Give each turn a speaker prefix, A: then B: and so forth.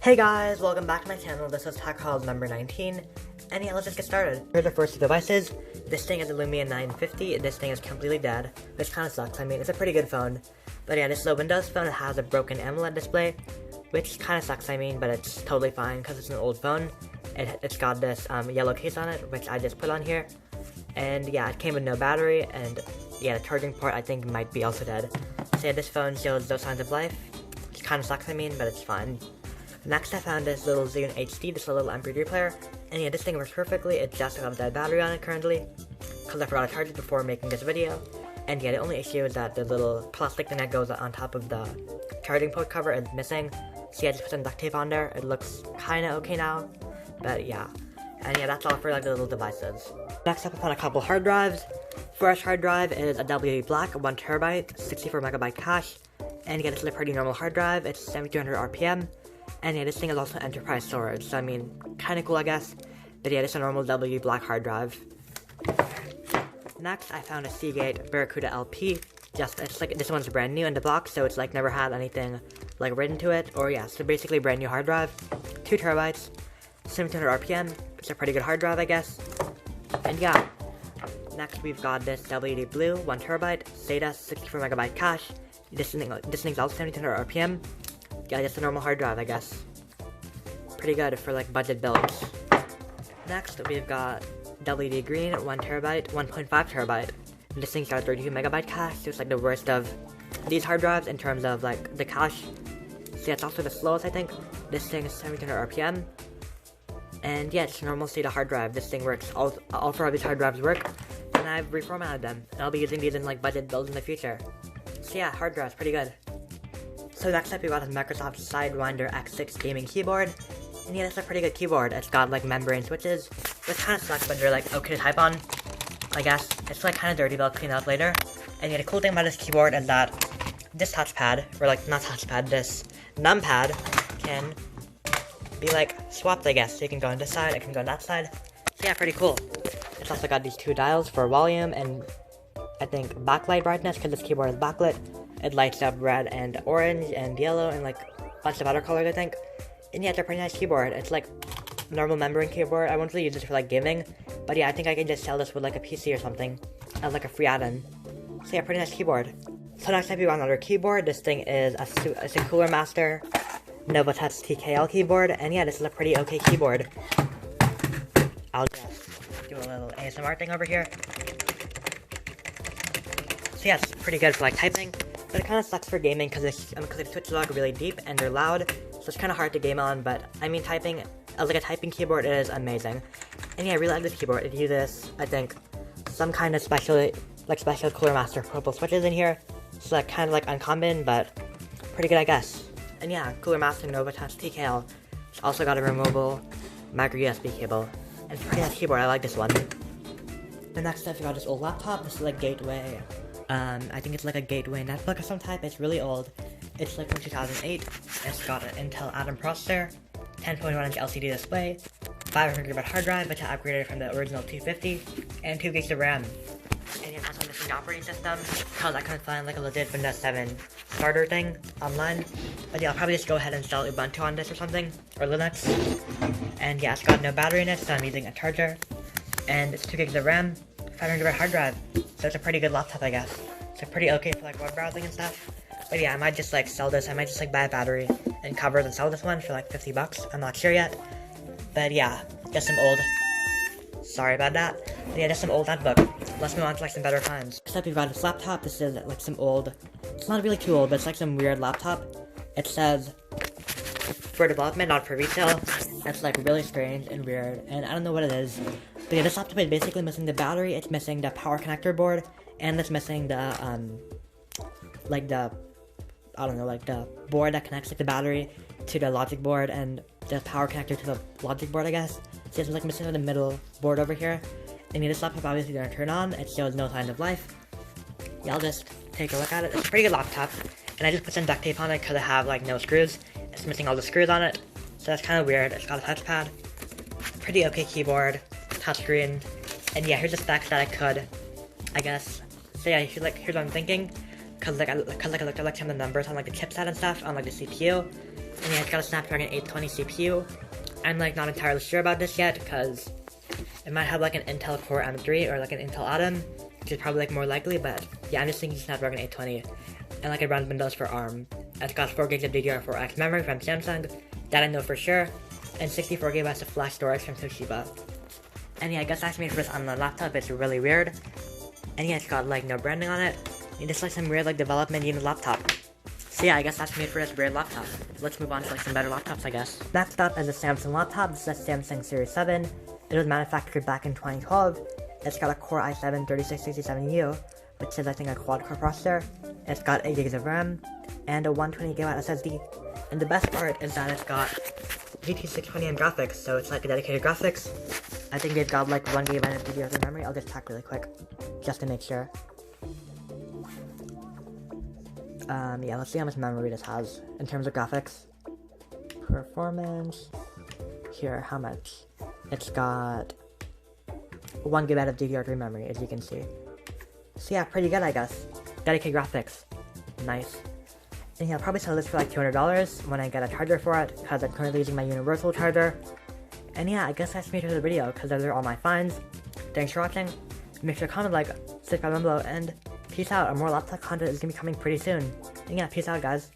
A: Hey guys, welcome back to my channel. This is TechHub number 19, and yeah, let's just get started. Here are the first two devices. This thing is a Lumia 950, this thing is completely dead, which kinda sucks. I mean, it's a pretty good phone. But yeah, this is a Windows phone. It has a broken AMOLED display, which kinda sucks, I mean, but it's totally fine because it's an old phone. It's got this yellow case on it, which I just put on here. And yeah, it came with no battery, and yeah, the charging port I think might be also dead. So yeah, this phone shows no signs of life. It kinda sucks, I mean, but it's fine. Next I found this little Zune HD, this little MP3 player, and yeah, this thing works perfectly. It just got a dead battery on it currently, because I forgot to charge it before making this video. And yeah, the only issue is that the little plastic thing that goes on top of the charging port cover is missing. So yeah, I just put some duct tape on there. It looks kinda okay now, but yeah. And yeah, that's all for like the little devices. Next up I found a couple hard drives. First hard drive is a WD Black 1TB, 64MB cache, and yeah, this is a pretty normal hard drive. It's 7200 RPM. And yeah, this thing is also enterprise storage, so I mean, kinda cool I guess. But yeah, this is a normal WD Black hard drive. Next, I found a Seagate Barracuda LP. It's like, this one's brand new in the box, so it's like never had anything like written to it. Or yeah, so basically brand new hard drive. 2 terabytes, 7200 RPM. It's a pretty good hard drive I guess. And yeah, next we've got this WD Blue 1TB, SATA 64MB cache. This thing's also 7200 RPM. Yeah, just a normal hard drive, I guess. Pretty good for like budget builds. Next, we've got WD Green 1TB, 1.5TB. This thing's got a 32MB cache, so it's like the worst of these hard drives in terms of like the cache. So yeah, it's also the slowest, I think. This thing is 1700 RPM. And yeah, it's a normal SATA hard drive. This thing works. All 4 of these hard drives work, and I've reformatted them. And I'll be using these in like budget builds in the future. So yeah, hard drive's pretty good. So next up we got a Microsoft Sidewinder X6 gaming keyboard, and yeah, it's a pretty good keyboard. It's got like membrane switches, which kind of sucks, but they're like okay to type on, I guess. It's like kind of dirty, but I'll clean it up later. And yeah, the cool thing about this keyboard is that this touchpad, or like not touchpad, this numpad can be like swapped, I guess. So you can go on this side, it can go on that side. So yeah, pretty cool. It's also got these 2 dials for volume and I think backlight brightness, because this keyboard is backlit. It lights up red and orange and yellow and like a bunch of other colors I think. And yeah, it's a pretty nice keyboard. It's like normal membrane keyboard. I won't really use this for like gaming, but yeah, I think I can just sell this with like a PC or something as like a free add-in. So yeah, pretty nice keyboard. So next up we got another keyboard. This thing is it's a Cooler Master Novotouch TKL keyboard, and yeah, this is a pretty okay keyboard. I'll just do a little ASMR thing over here. So yeah, it's pretty good for like typing. But it kind of sucks for gaming because the switches are really deep and they're loud, so it's kind of hard to game on. But I mean, typing as like a typing keyboard is amazing. And yeah, I really like this keyboard. It uses, I think, some kind of special Cooler Master purple switches in here, so like kind of like uncommon, but pretty good I guess. And yeah, Cooler Master Novotouch TKL. It's also got a removable micro USB cable, and it's a pretty nice keyboard. I like this one. The next up, we got this old laptop. This is like Gateway. I think it's like a Gateway netbook of some type. It's really old. It's like from 2008. It's got an Intel Atom processor, 10.1-inch LCD display, 500GB hard drive, which I upgraded from the original 250, and 2 gigs of RAM. And it's also missing the operating system, because I couldn't find like a legit Windows 7 starter thing online. But yeah, I'll probably just go ahead and install Ubuntu on this or something, or Linux. And yeah, it's got no battery in it, so I'm using a charger. And it's 2 gigs of RAM, 500GB hard drive, so it's a pretty good laptop I guess. It's pretty okay for like web browsing and stuff. But yeah, I might just like sell this. I might just like buy a battery and covers and sell this one for like 50 bucks. I'm not sure yet. But yeah, just some old. Sorry about that. But yeah, just some old netbook. Let's move on to like some better times. Next up we've got this laptop. This is like some old. It's not really too old, but it's like some weird laptop. It says for development, not for retail. That's like really strange and weird, and I don't know what it is. But yeah, this laptop is basically missing the battery, it's missing the power connector board, and it's missing the, the board that connects like the battery to the logic board and the power connector to the logic board, I guess. So it's like missing the middle board over here. And yeah, this laptop obviously didn't turn on, it shows no signs of life. Yeah, I'll just take a look at it. It's a pretty good laptop, and I just put some duct tape on it because I have like no screws. It's missing all the screws on it, so that's kind of weird. It's got a touchpad, pretty okay keyboard, touchscreen, and yeah, here's the specs that I could, I guess. So yeah, here's what I'm thinking, cause I looked at like some of the numbers on like the chipset and stuff on like the CPU, And yeah, it's got a Snapdragon 820 CPU. I'm like not entirely sure about this yet, because it might have like an Intel Core M3 or like an Intel Atom, which is probably like more likely, but yeah, I'm just thinking Snapdragon 820. And like it runs Windows for ARM. It's got 4 gigs of DDR4X memory from Samsung, that I know for sure, and 64 gigabytes of flash storage from Toshiba. And yeah, I guess that's made for this on the laptop. It's really weird. And yeah, it's got like no branding on it. And just like some weird like development unit laptop. So yeah, I guess that's made for this weird laptop. Let's move on to like some better laptops, I guess. Next up is a Samsung laptop. This is a Samsung Series 7. It was manufactured back in 2012. It's got a Core i7-3667U, which is I think a quad-core processor. It's got 8 GB of RAM and a 120GB SSD. And the best part is that it's got GT620M graphics, so it's like a dedicated graphics. I think they've got like 1 GB of DDR3 memory. I'll just check really quick, just to make sure. Yeah, let's see how much memory this has in terms of graphics. Performance. Here, how much? It's got 1 GB of DDR3 memory, as you can see. So yeah, pretty good, I guess. Dedicated graphics. Nice. And yeah, I'll probably sell this for like $200 when I get a charger for it, because I'm currently using my universal charger. And yeah, I guess that's me for the video, because those are all my finds. Thanks for watching. Make sure to comment, like, subscribe down below, and peace out. More laptop content is going to be coming pretty soon. And yeah, peace out, guys.